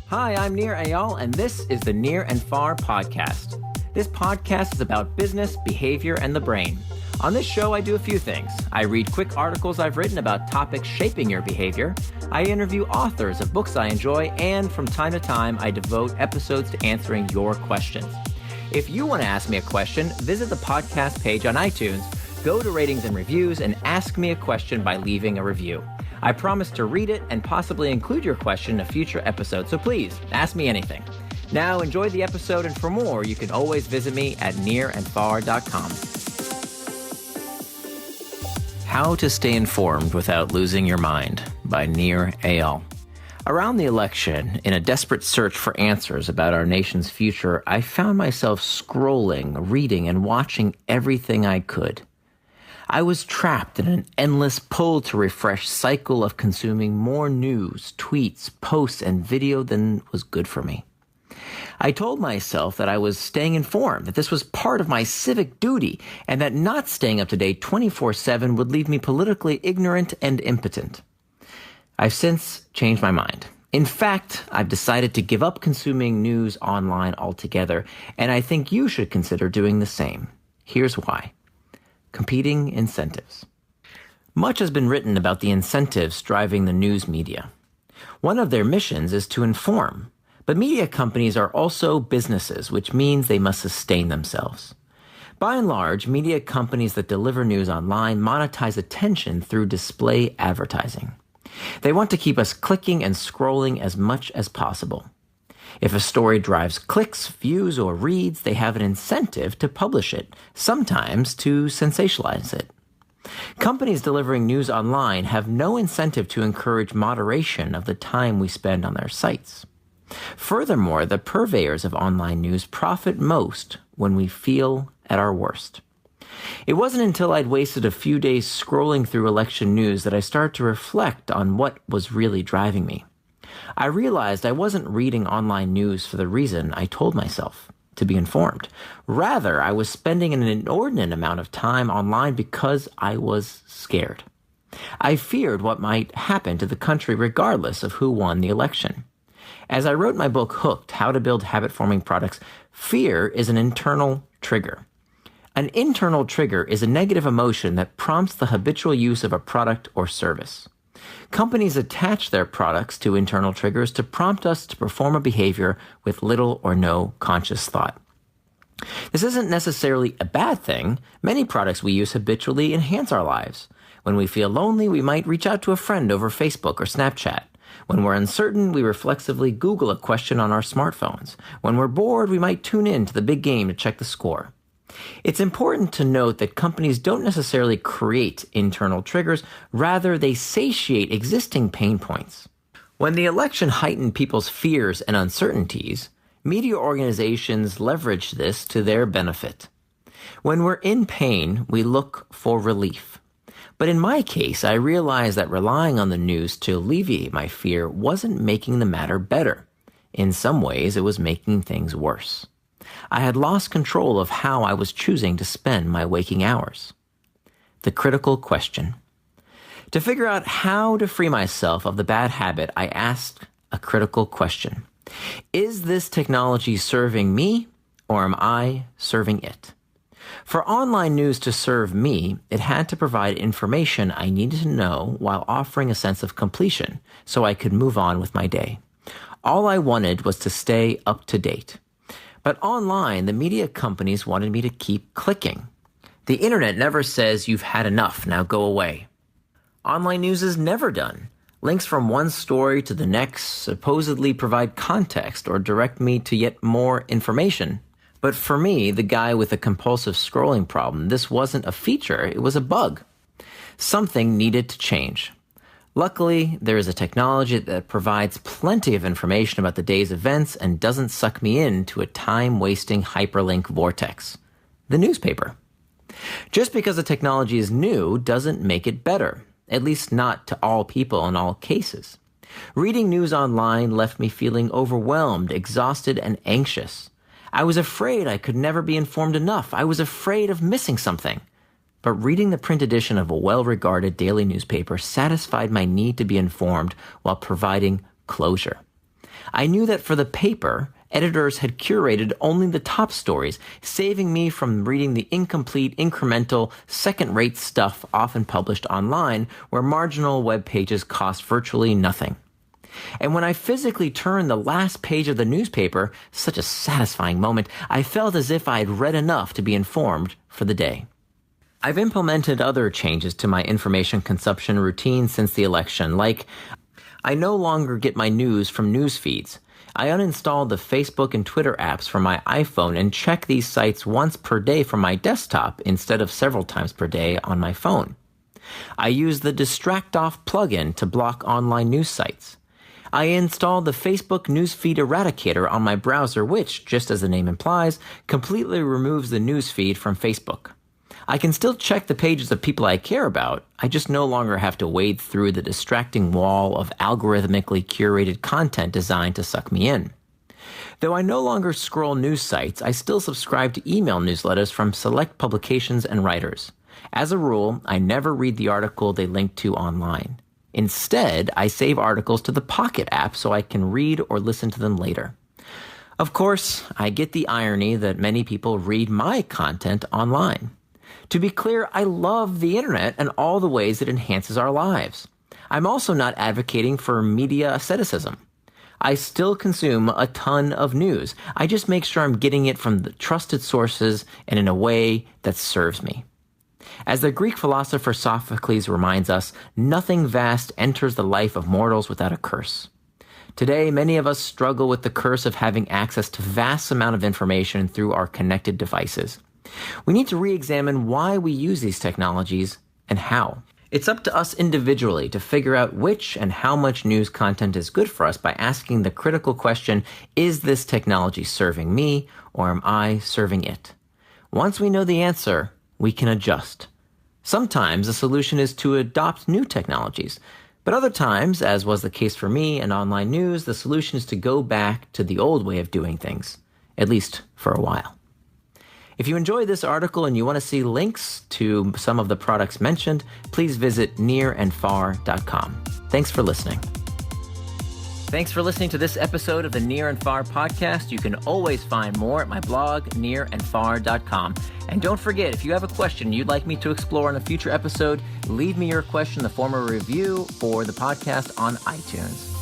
Hi, I'm Nir Ayal, and this is the Nir and Far podcast. This podcast is about business, behavior, and the brain. On this show, I do a few things. I read quick articles I've written about topics shaping your behavior. I interview authors of books I enjoy, and from time to time, I devote episodes to answering your questions. If you want to ask me a question, visit the podcast page on iTunes, go to ratings and reviews, and ask me a question by leaving a review. I promise to read it and possibly include your question in a future episode, so please, ask me anything. Now, enjoy the episode, and for more, you can always visit me at nirandfar.com. How to Stay Informed Without Losing Your Mind by Nir Ayal. Around the election, in a desperate search for answers about our nation's future, I found myself scrolling, reading, and watching everything I could. I was trapped in an endless pull to refresh cycle of consuming more news, tweets, posts, and video than was good for me. I told myself that I was staying informed, that this was part of my civic duty, and that not staying up to date 24/7 would leave me politically ignorant and impotent. I've since changed my mind. In fact, I've decided to give up consuming news online altogether, and I think you should consider doing the same. Here's why. Competing incentives. Much has been written about the incentives driving the news media. One of their missions is to inform, but media companies are also businesses, which means they must sustain themselves. By and large, media companies that deliver news online monetize attention through display advertising. They want to keep us clicking and scrolling as much as possible. If a story drives clicks, views, or reads, they have an incentive to publish it, sometimes to sensationalize it. Companies delivering news online have no incentive to encourage moderation of the time we spend on their sites. Furthermore, the purveyors of online news profit most when we feel at our worst. It wasn't until I'd wasted a few days scrolling through election news that I started to reflect on what was really driving me. I realized I wasn't reading online news for the reason I told myself, to be informed. Rather, I was spending an inordinate amount of time online because I was scared. I feared what might happen to the country regardless of who won the election. As I wrote my book, Hooked, How to Build Habit-Forming Products, fear is an internal trigger. An internal trigger is a negative emotion that prompts the habitual use of a product or service. Companies attach their products to internal triggers to prompt us to perform a behavior with little or no conscious thought. This isn't necessarily a bad thing. Many products we use habitually enhance our lives. When we feel lonely, we might reach out to a friend over Facebook or Snapchat. When we're uncertain, we reflexively Google a question on our smartphones. When we're bored, we might tune in to the big game to check the score. It's important to note that companies don't necessarily create internal triggers, rather they satiate existing pain points. When the election heightened people's fears and uncertainties, media organizations leverage this to their benefit. When we're in pain, we look for relief. But in my case, I realized that relying on the news to alleviate my fear wasn't making the matter better. In some ways, it was making things worse. I had lost control of how I was choosing to spend my waking hours. The critical question. To figure out how to free myself of the bad habit, I asked a critical question. Is this technology serving me, or am I serving it? For online news to serve me, it had to provide information I needed to know while offering a sense of completion so I could move on with my day. All I wanted was to stay up to date. But online, the media companies wanted me to keep clicking. The internet never says you've had enough, now go away. Online news is never done. Links from one story to the next supposedly provide context or direct me to yet more information. But for me, the guy with a compulsive scrolling problem, this wasn't a feature, it was a bug. Something needed to change. Luckily, there is a technology that provides plenty of information about the day's events and doesn't suck me into a time-wasting hyperlink vortex. The newspaper. Just because the technology is new doesn't make it better, at least not to all people in all cases. Reading news online left me feeling overwhelmed, exhausted, and anxious. I was afraid I could never be informed enough. I was afraid of missing something. But reading the print edition of a well-regarded daily newspaper satisfied my need to be informed while providing closure. I knew that for the paper, editors had curated only the top stories, saving me from reading the incomplete, incremental, second-rate stuff often published online where marginal web pages cost virtually nothing. And when I physically turned the last page of the newspaper, such a satisfying moment, I felt as if I had read enough to be informed for the day. I've implemented other changes to my information consumption routine since the election, like I no longer get my news from Newsfeeds. I uninstalled the Facebook and Twitter apps from my iPhone and check these sites once per day from my desktop instead of several times per day on my phone. I use the Distract Off plugin to block online news sites. I installed the Facebook Newsfeed Eradicator on my browser, which, just as the name implies, completely removes the newsfeed from Facebook. I can still check the pages of people I care about. I just no longer have to wade through the distracting wall of algorithmically curated content designed to suck me in. Though I no longer scroll news sites, I still subscribe to email newsletters from select publications and writers. As a rule, I never read the article they link to online. Instead, I save articles to the Pocket app so I can read or listen to them later. Of course, I get the irony that many people read my content online. To be clear, I love the internet and all the ways it enhances our lives. I'm also not advocating for media asceticism. I still consume a ton of news. I just make sure I'm getting it from the trusted sources and in a way that serves me. As the Greek philosopher Sophocles reminds us, nothing vast enters the life of mortals without a curse. Today, many of us struggle with the curse of having access to vast amount of information through our connected devices. We need to re-examine why we use these technologies and how. It's up to us individually to figure out which and how much news content is good for us by asking the critical question, is this technology serving me or am I serving it? Once we know the answer, we can adjust. Sometimes the solution is to adopt new technologies, but other times, as was the case for me and online news, the solution is to go back to the old way of doing things, at least for a while. If you enjoyed this article and you want to see links to some of the products mentioned, please visit nirandfar.com. Thanks for listening. Thanks for listening to this episode of the Nir and Far podcast. You can always find more at my blog, nirandfar.com. And don't forget, if you have a question you'd like me to explore in a future episode, leave me your question in the form of a review for the podcast on iTunes.